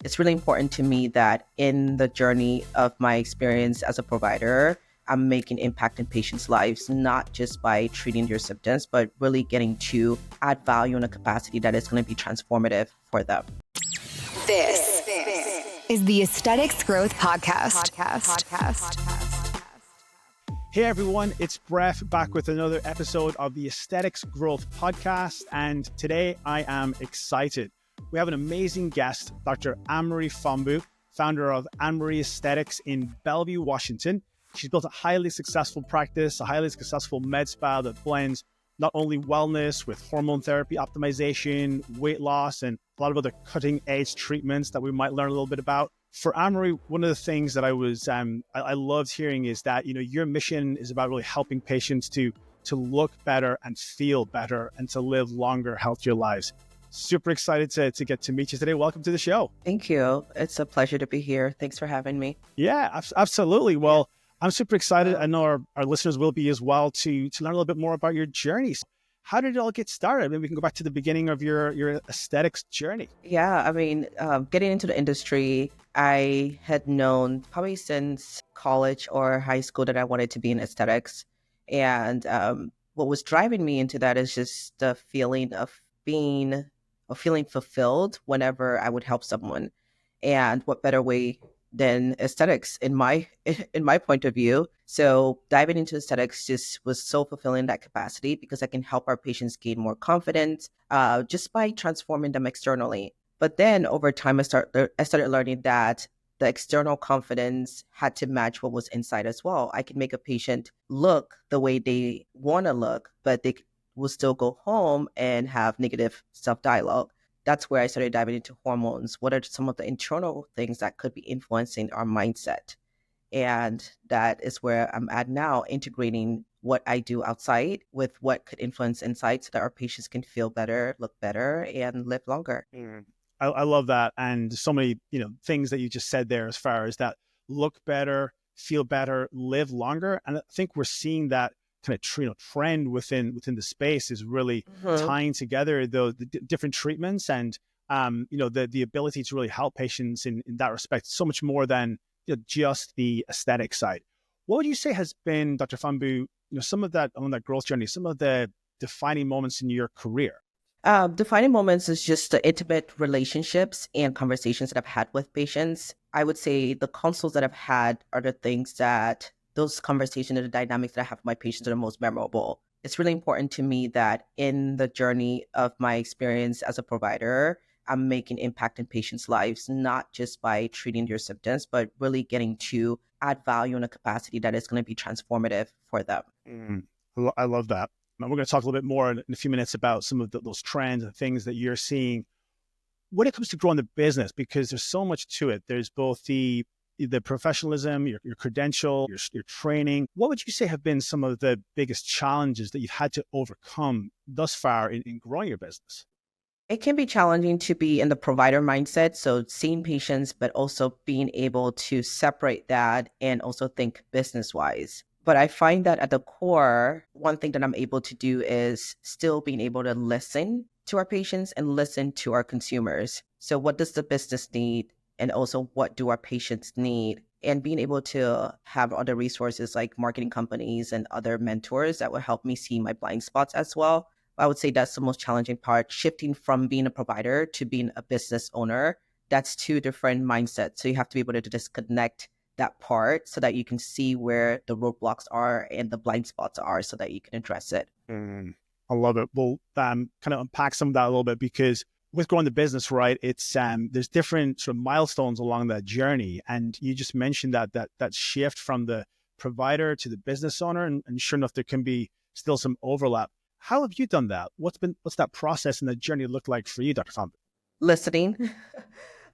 It's really important to me that in the journey of my experience as a provider, I'm making impact in patients' lives, not just by treating their symptoms, but really getting to add value in a capacity that is going to be transformative for them. This is the Aesthetics Growth Podcast. Hey everyone, it's Bref back with another episode of the Aesthetics Growth Podcast, and today I am excited. We have an amazing guest, Dr. AnneMarie Fombu, founder of AnneMarie Aesthetics in Bellevue, Washington. She's built a highly successful practice, a highly successful med spa that blends not only wellness with hormone therapy optimization, weight loss, and a lot of other cutting edge treatments that we might learn a little bit about. For AnneMarie, one of the things that I loved hearing is that, your mission is about really helping patients to look better and feel better and to live longer, healthier lives. Super excited to get to meet you today. Welcome to the show. Thank you. It's a pleasure to be here. Thanks for having me. Yeah, absolutely. Well, I'm super excited. I know our listeners will be as well to learn a little bit more about your journey. How did it all get started? Maybe we can go back to the beginning of your aesthetics journey. Yeah, getting into the industry, I had known probably since college or high school that I wanted to be in aesthetics. And what was driving me into that is just the feeling of feeling fulfilled whenever I would help someone. And what better way than aesthetics in my point of view. So diving into aesthetics just was so fulfilling in that capacity because I can help our patients gain more confidence just by transforming them externally. But then over time, I started learning that the external confidence had to match what was inside as well. I can make a patient look the way they want to look, but they will still go home and have negative self-dialogue. That's where I started diving into hormones. What are some of the internal things that could be influencing our mindset? And that is where I'm at now, integrating what I do outside with what could influence inside so that our patients can feel better, look better, and live longer. I love that. And so many, things that you just said there as far as that look better, feel better, live longer. And I think we're seeing that kind of trend within the space is really tying together the different treatments and the ability to really help patients in that respect so much more than just the aesthetic side. What would you say has been, Dr. Fombu, some of that on that growth journey, some of the defining moments in your career? Defining moments is just the intimate relationships and conversations that I've had with patients. I would say the consults that I've had are the things that those conversations and the dynamics that I have with my patients are the most memorable. It's really important to me that in the journey of my experience as a provider, I'm making impact in patients' lives, not just by treating their symptoms, but really getting to add value in a capacity that is going to be transformative for them. I love that. Now, we're going to talk a little bit more in a few minutes about some of those trends and things that you're seeing when it comes to growing the business, because there's so much to it. There's both the professionalism, your credential, your training. What would you say have been some of the biggest challenges that you've had to overcome thus far in growing your business? It can be challenging to be in the provider mindset, so seeing patients, but also being able to separate that and also think business-wise. But I find that at the core, one thing that I'm able to do is still being able to listen to our patients and listen to our consumers. So what does the business need? And also what do our patients need? And being able to have other resources like marketing companies and other mentors that will help me see my blind spots as well. I would say that's the most challenging part, shifting from being a provider to being a business owner. That's two different mindsets. So you have to be able to disconnect that part so that you can see where the roadblocks are and the blind spots are so that you can address it. I love it. We'll kind of unpack some of that a little bit, because with growing the business, right, it's there's different sort of milestones along that journey. And you just mentioned that shift from the provider to the business owner. And sure enough, there can be still some overlap. How have you done that? What's that process and that journey look like for you, Dr. Fombu?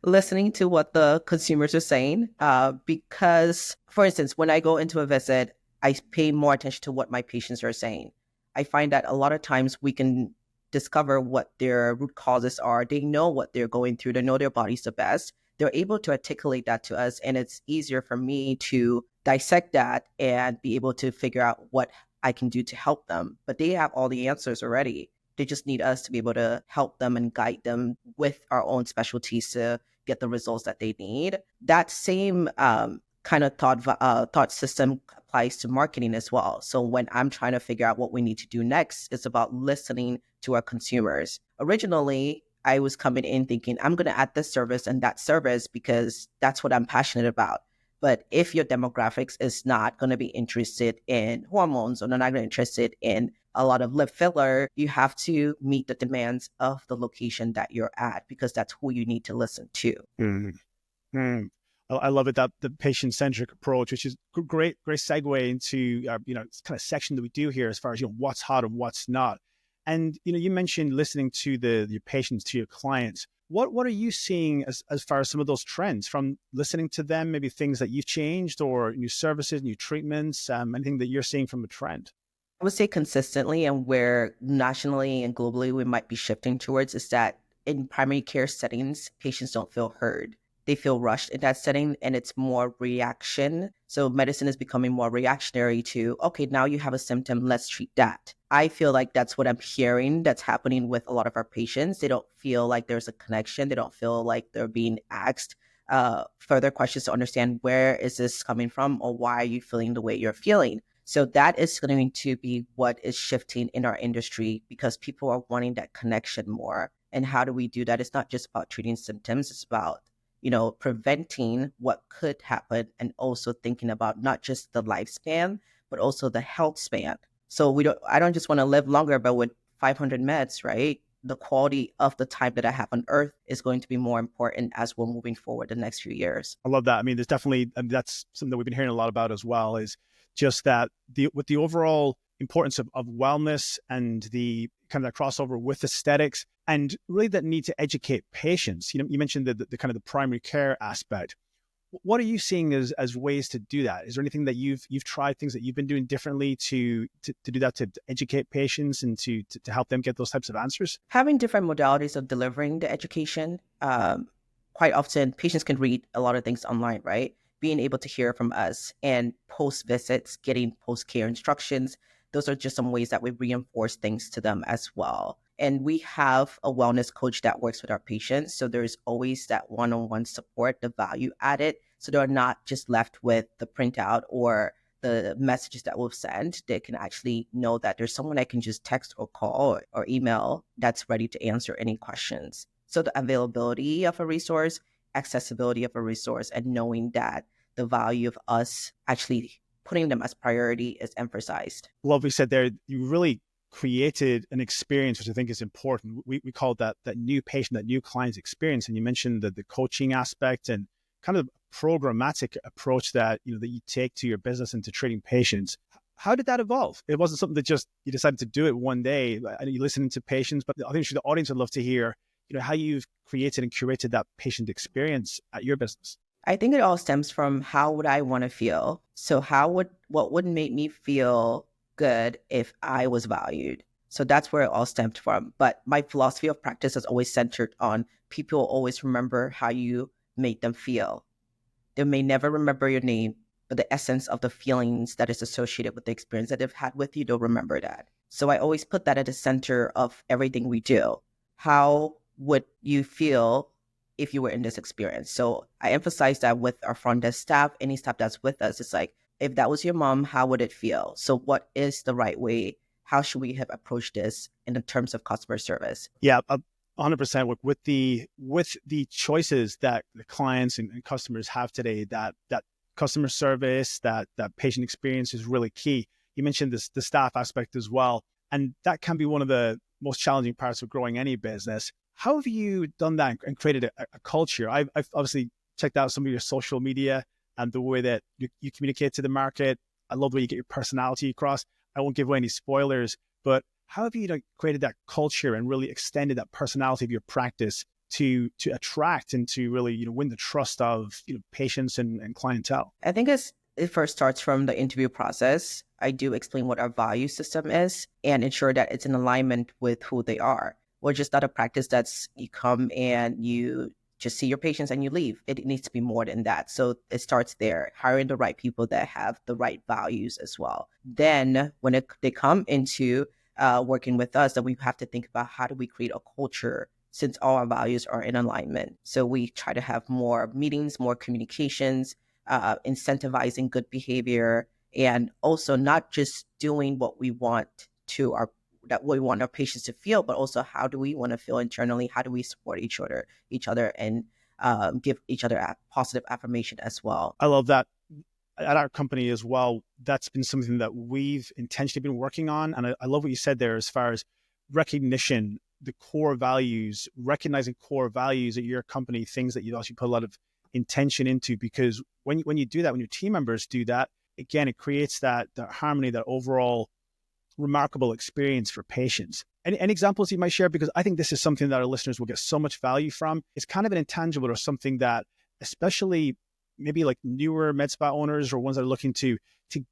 Listening to what the consumers are saying. Because, for instance, when I go into a visit, I pay more attention to what my patients are saying. I find that a lot of times we can discover what their root causes are. They know what they're going through. They know their body's the best. They're able to articulate that to us. And it's easier for me to dissect that and be able to figure out what I can do to help them. But they have all the answers already. They just need us to be able to help them and guide them with our own specialties to get the results that they need. That same kind of thought system applies to marketing as well. So when I'm trying to figure out what we need to do next, it's about listening to our consumers. Originally, I was coming in thinking I'm going to add this service and that service because that's what I'm passionate about. But if your demographics is not going to be interested in hormones or they're not interested in a lot of lip filler, you have to meet the demands of the location that you're at because that's who you need to listen to. Mm-hmm. I love it, that the patient-centric approach, which is great segue into this kind of section that we do here as far as what's hot and what's not. And you mentioned listening to your patients, to your clients. What are you seeing as far as some of those trends from listening to them? Maybe things that you've changed or new services, new treatments, anything that you're seeing from a trend? I would say consistently, and where nationally and globally we might be shifting towards, is that in primary care settings, patients don't feel heard. They feel rushed in that setting, and it's more reaction. So medicine is becoming more reactionary to, okay, now you have a symptom, let's treat that. I feel like that's what I'm hearing that's happening with a lot of our patients. They don't feel like there's a connection. They don't feel like they're being asked further questions to understand where is this coming from or why are you feeling the way you're feeling. So that is going to be what is shifting in our industry because people are wanting that connection more. And how do we do that? It's not just about treating symptoms. It's about preventing what could happen and also thinking about not just the lifespan, but also the health span. So I don't just want to live longer, but with 500 meds, right? The quality of the time that I have on earth is going to be more important as we're moving forward the next few years. I love that. I mean, there's definitely, that's something that we've been hearing a lot about as well, is just that with the overall importance of wellness and the kind of that crossover with aesthetics and really that need to educate patients. You mentioned the kind of the primary care aspect. What are you seeing as ways to do that? Is there anything that you've tried, things that you've been doing differently to do that, to educate patients and to help them get those types of answers? Having different modalities of delivering the education. Quite often patients can read a lot of things online, right? Being able to hear from us and post visits, getting post-care instructions. Those are just some ways that we reinforce things to them as well. And we have a wellness coach that works with our patients. So there's always that one-on-one support, the value added. So they're not just left with the printout or the messages that we'll send. They can actually know that there's someone I can just text or call or email that's ready to answer any questions. So the availability of a resource, accessibility of a resource, and knowing that the value of us actually putting them as priority is emphasized. Love what you said there. You really created an experience, which I think is important. We call that new patient, that new client's experience. And you mentioned the coaching aspect and kind of programmatic approach that that you take to your business and to treating patients. How did that evolve? It wasn't something that just you decided to do it one day. I know you listening to patients, but I think the audience would love to hear how you've created and curated that patient experience at your business. I think it all stems from how would I want to feel? So what would make me feel good if I was valued? So that's where it all stemmed from. But my philosophy of practice is always centered on people always remember how you made them feel. They may never remember your name, but the essence of the feelings that is associated with the experience that they've had with you, they'll remember that. So I always put that at the center of everything we do. How would you feel if you were in this experience? So I emphasize that with our front desk staff, any staff that's with us, it's like, if that was your mom, how would it feel? So what is the right way? How should we have approached this in the terms of customer service? Yeah, 100%. With the choices that the clients and customers have today, that customer service, that patient experience is really key. You mentioned the staff aspect as well, and that can be one of the most challenging parts of growing any business. How have you done that and created a culture? I've obviously checked out some of your social media and the way that you communicate to the market. I love the way you get your personality across. I won't give away any spoilers, but how have you created that culture and really extended that personality of your practice to attract and to really win the trust of patients and clientele? I think it first starts from the interview process. I do explain what our value system is and ensure that it's in alignment with who they are. We're just not a practice that's you come and you just see your patients and you leave. It needs to be more than that. So it starts there, hiring the right people that have the right values as well. Then when they come into working with us, then we have to think about how do we create a culture since all our values are in alignment. So we try to have more meetings, more communications, incentivizing good behavior, and also not just doing what we want that we want our patients to feel, but also how do we want to feel internally? How do we support each other, and give each other a positive affirmation as well. I love that. At our company as well, that's been something that we've intentionally been working on. And I love what you said there as far as recognition, the core values, recognizing core values at your company, things that you actually put a lot of intention into, because when you do that, when your team members do that, again, it creates that harmony, that overall remarkable experience for patients. Any examples you might share? Because I think this is something that our listeners will get so much value from. It's kind of an intangible, or something that especially maybe like newer med spa owners or ones that are looking to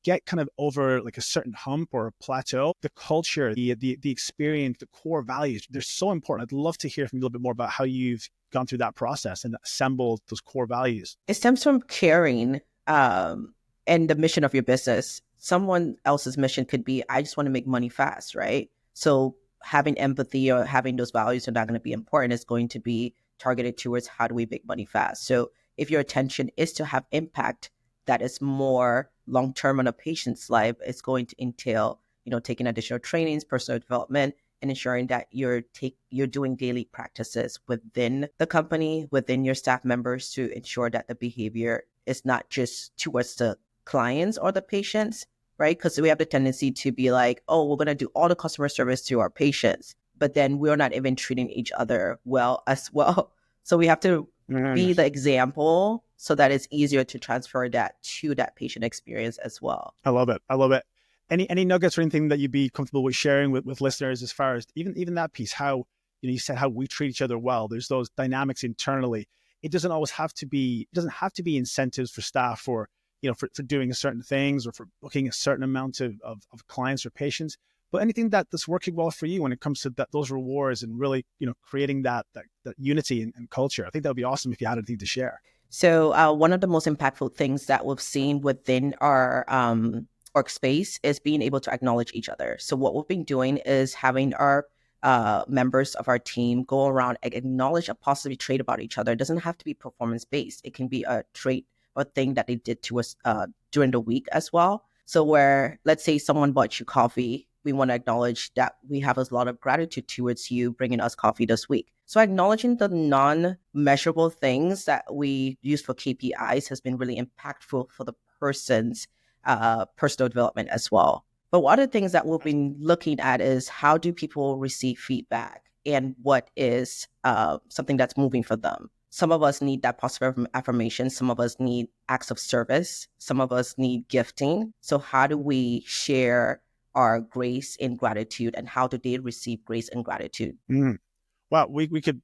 get kind of over like a certain hump or a plateau. The culture, the experience, the core values, they're so important. I'd love to hear from you a little bit more about how you've gone through that process and assembled those core values. It stems from caring and the mission of your business. Someone else's mission could be, I just want to make money fast, right? So having empathy or having those values are not going to be important. It's going to be targeted towards how do we make money fast. So if your attention is to have impact that is more long-term on a patient's life, it's going to entail, taking additional trainings, personal development, and ensuring that you're doing daily practices within the company, within your staff members, to ensure that the behavior is not just towards the clients or the patients, right? Because we have the tendency to be like, oh, we're going to do all the customer service to our patients, but then we're not even treating each other well as well. So we have to be the example so that it's easier to transfer that to that patient experience as well. I love it. Any nuggets or anything that you'd be comfortable with sharing with listeners as far as even that piece, how, you said how we treat each other well. There's those dynamics internally. It doesn't have to be incentives for staff for doing certain things or for booking a certain amount of clients or patients, but anything that's working well for you when it comes to those rewards and really, creating that unity and culture. I think that would be awesome if you had anything to share. So one of the most impactful things that we've seen within our workspace is being able to acknowledge each other. So what we've been doing is having our members of our team go around and acknowledge a positive trait about each other. It doesn't have to be performance-based. It can be a trait or thing that they did to us during the week as well. So where, let's say someone bought you coffee, we want to acknowledge that we have a lot of gratitude towards you bringing us coffee this week. So acknowledging the non-measurable things that we use for KPIs has been really impactful for the person's personal development as well. But one of the things that we've been looking at is how do people receive feedback and what is something that's moving for them. Some of us need that positive affirmation. Some of us need acts of service. Some of us need gifting. So how do we share our grace and gratitude, and how do they receive grace and gratitude? Well,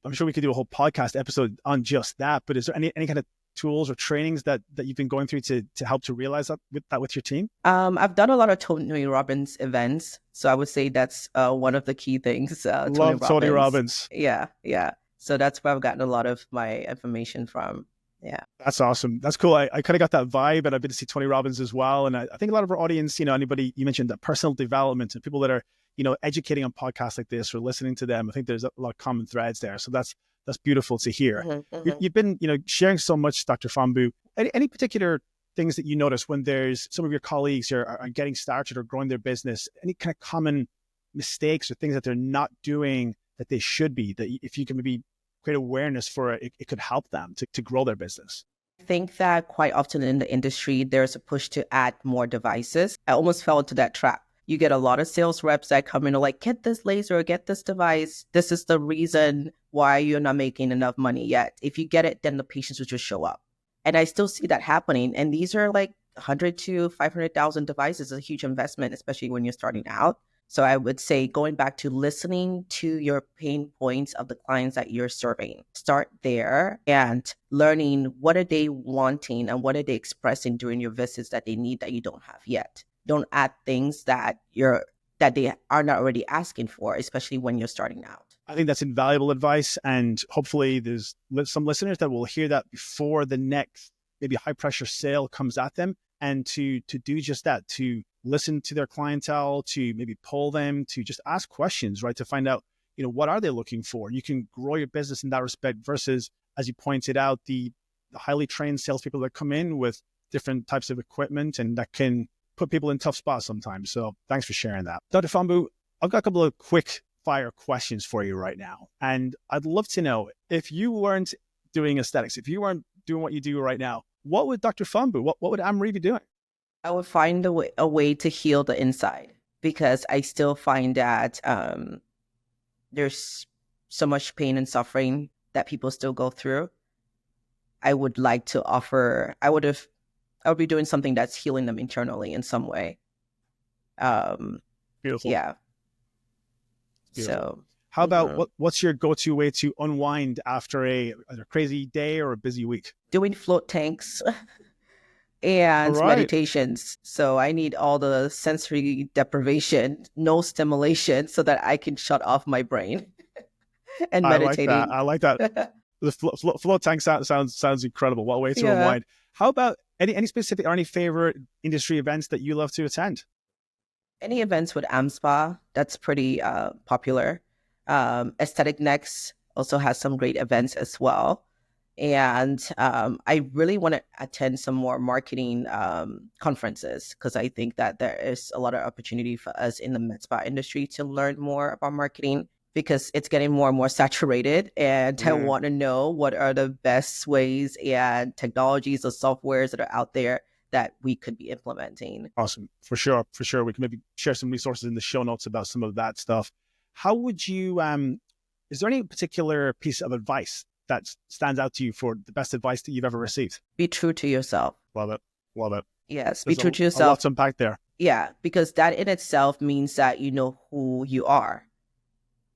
I'm sure we could do a whole podcast episode on just that, but is there any kind of tools or trainings that you've been going through to help to realize that with your team? I've done a lot of Tony Robbins events. So I would say that's one of the key things. Love Tony Robbins. Yeah. So that's where I've gotten a lot of my information from. Yeah. That's awesome. That's cool. I kind of got that vibe, and I've been to see Tony Robbins as well. And I think a lot of our audience, anybody, you mentioned that personal development and people that are, educating on podcasts like this or listening to them. I think there's a lot of common threads there. So that's beautiful to hear. Mm-hmm. You've been, sharing so much, Dr. Fombu. Any particular things that you notice when there's some of your colleagues are getting started or growing their business? Any kind of common mistakes or things that they're not doing that they should be, that if you can maybe create awareness for it, it could help them to grow their business? I think that quite often in the industry, there's a push to add more devices. I almost fell into that trap. You get a lot of sales reps that come in and like, get this laser, get this device. This is the reason why you're not making enough money yet. If you get it, then the patients will just show up. And I still see that happening. And these are like 100 to 500,000 devices, a huge investment, especially when you're starting out. So I would say going back to listening to your pain points of the clients that you're serving, start there and learning what are they wanting and what are they expressing during your visits that they need that you don't have yet. Don't add things that they are not already asking for, especially when you're starting out. I think that's invaluable advice. And hopefully there's some listeners that will hear that before the next maybe high pressure sale comes at them, and to do just that, to listen to their clientele, to maybe poll them, to just ask questions, right? To find out, what are they looking for? You can grow your business in that respect versus, as you pointed out, the highly trained salespeople that come in with different types of equipment and that can put people in tough spots sometimes. So thanks for sharing that. Dr. Fombu, I've got a couple of quick fire questions for you right now. And I'd love to know, if you weren't doing aesthetics, if you weren't doing what you do right now, what would Dr. Fombu, what would AnneMarie be doing? I would find a way to heal the inside, because I still find that there's so much pain and suffering that people still go through. I would like to offer, I would be doing something that's healing them internally in some way. Beautiful. Yeah. Beautiful. So how about what's your go-to way to unwind after a crazy day or a busy week? Doing float tanks and meditations. So I need all the sensory deprivation, no stimulation, so that I can shut off my brain and meditating. I like that. The float tank sounds incredible. What a way to unwind. How about any specific or any favorite industry events that you love to attend? Any events with AmSpa, that's pretty popular. Aesthetic Next also has some great events as well. And I really want to attend some more marketing conferences, because I think that there is a lot of opportunity for us in the med spa industry to learn more about marketing, because it's getting more and more saturated. And I want to know what are the best ways and technologies or softwares that are out there that we could be implementing. Awesome. For sure. We can maybe share some resources in the show notes about some of that stuff. How would you, is there any particular piece of advice that stands out to you for the best advice that you've ever received? Be true to yourself. Love it. Yes, There's be true to yourself. A lot to unpack there. Yeah, because that in itself means that you know who you are.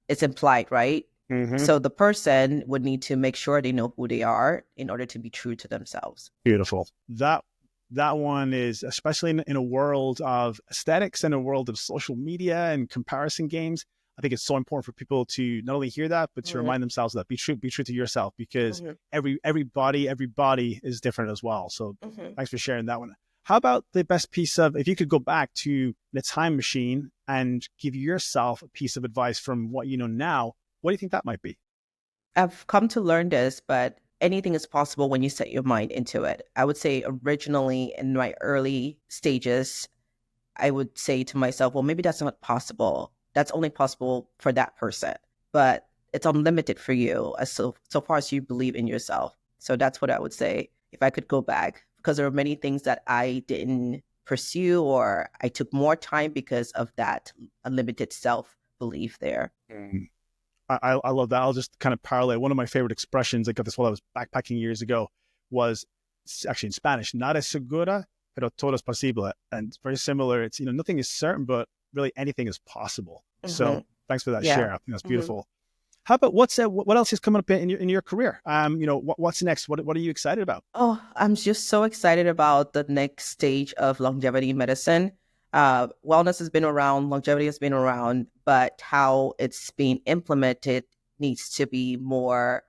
It's implied, right? Mm-hmm. So the person would need to make sure they know who they are in order to be true to themselves. Beautiful. That one is, especially in a world of aesthetics and a world of social media and comparison games, I think it's so important for people to not only hear that, but to remind themselves that be true to yourself, because every body is different as well. So thanks for sharing that one. How about the best piece of, if you could go back to the time machine and give yourself a piece of advice from what you know now, what do you think that might be? I've come to learn this, but anything is possible when you set your mind into it. I would say originally in my early stages, I would say to myself, well, maybe that's not possible. That's only possible for that person, but it's unlimited for you so far as you believe in yourself. So that's what I would say if I could go back, because there are many things that I didn't pursue, or I took more time because of that unlimited self-belief there. I love that. I'll just kind of parallel. One of my favorite expressions, I got this while I was backpacking years ago, was actually in Spanish, nada es segura, pero todo es posible. And it's very similar. It's, nothing is certain, but really anything is possible. So thanks for that share. I think that's beautiful. How about what else is coming up in your career? What's next? What are you excited about? Oh, I'm just so excited about the next stage of longevity medicine. Wellness has been around, longevity has been around, but how it's being implemented needs to be more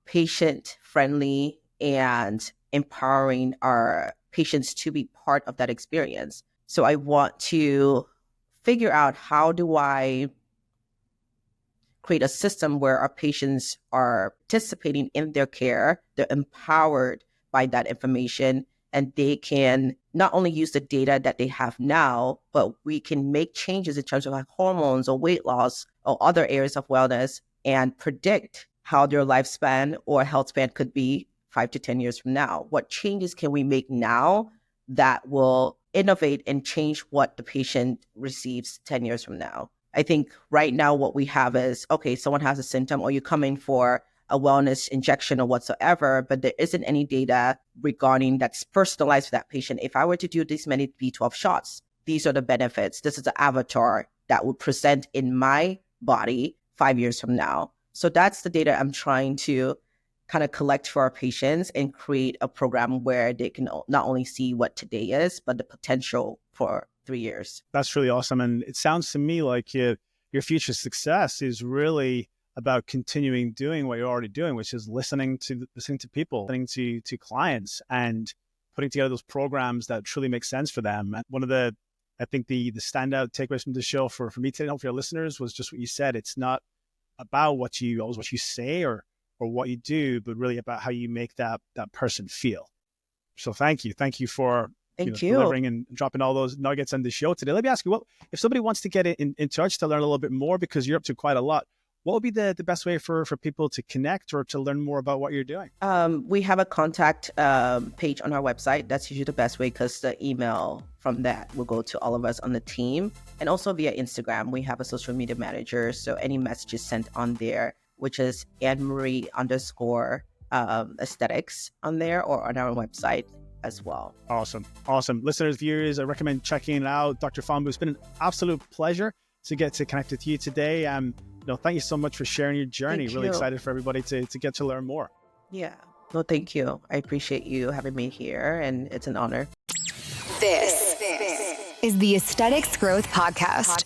patient friendly and empowering our patients to be part of that experience. So I want to figure out, how do I create a system where our patients are participating in their care, they're empowered by that information, and they can not only use the data that they have now, but we can make changes in terms of like hormones or weight loss or other areas of wellness and predict how their lifespan or health span could be 5 to 10 years from now. What changes can we make now that will innovate and change what the patient receives 10 years from now? I think right now what we have is, okay, someone has a symptom, or you come in for a wellness injection or whatsoever, but there isn't any data regarding that's personalized for that patient. If I were to do this many B12 shots, these are the benefits. This is the avatar that would present in my body 5 years from now. So that's the data I'm trying to kind of collect for our patients and create a program where they can not only see what today is, but the potential for 3 years. That's really awesome. And it sounds to me like your future success is really about continuing doing what you're already doing, which is listening to people, listening to clients, and putting together those programs that truly make sense for them. And one of the I think the standout takeaways from the show for me today, and for your listeners, was just what you said. It's not about what you say or what you do, but really about how you make that person feel. So thank you for delivering and dropping all those nuggets on the show today. Let me ask you, what if somebody wants to get in touch to learn a little bit more, because you're up to quite a lot, what would be the best way for people to connect or to learn more about what you're doing? We have a contact page on our website. That's usually the best way, because the email from that will go to all of us on the team. And also via Instagram, we have a social media manager. So any messages sent on there, which is AnneMarie _Aesthetics on there, or on our website as well. Awesome. Listeners, viewers, I recommend checking it out. Dr. Fombu, it's been an absolute pleasure to get to connect with you today. Thank you so much for sharing your journey. Really excited for everybody to get to learn more. Yeah. No, thank you. I appreciate you having me here, and it's an honor. This is the Aesthetics Growth Podcast.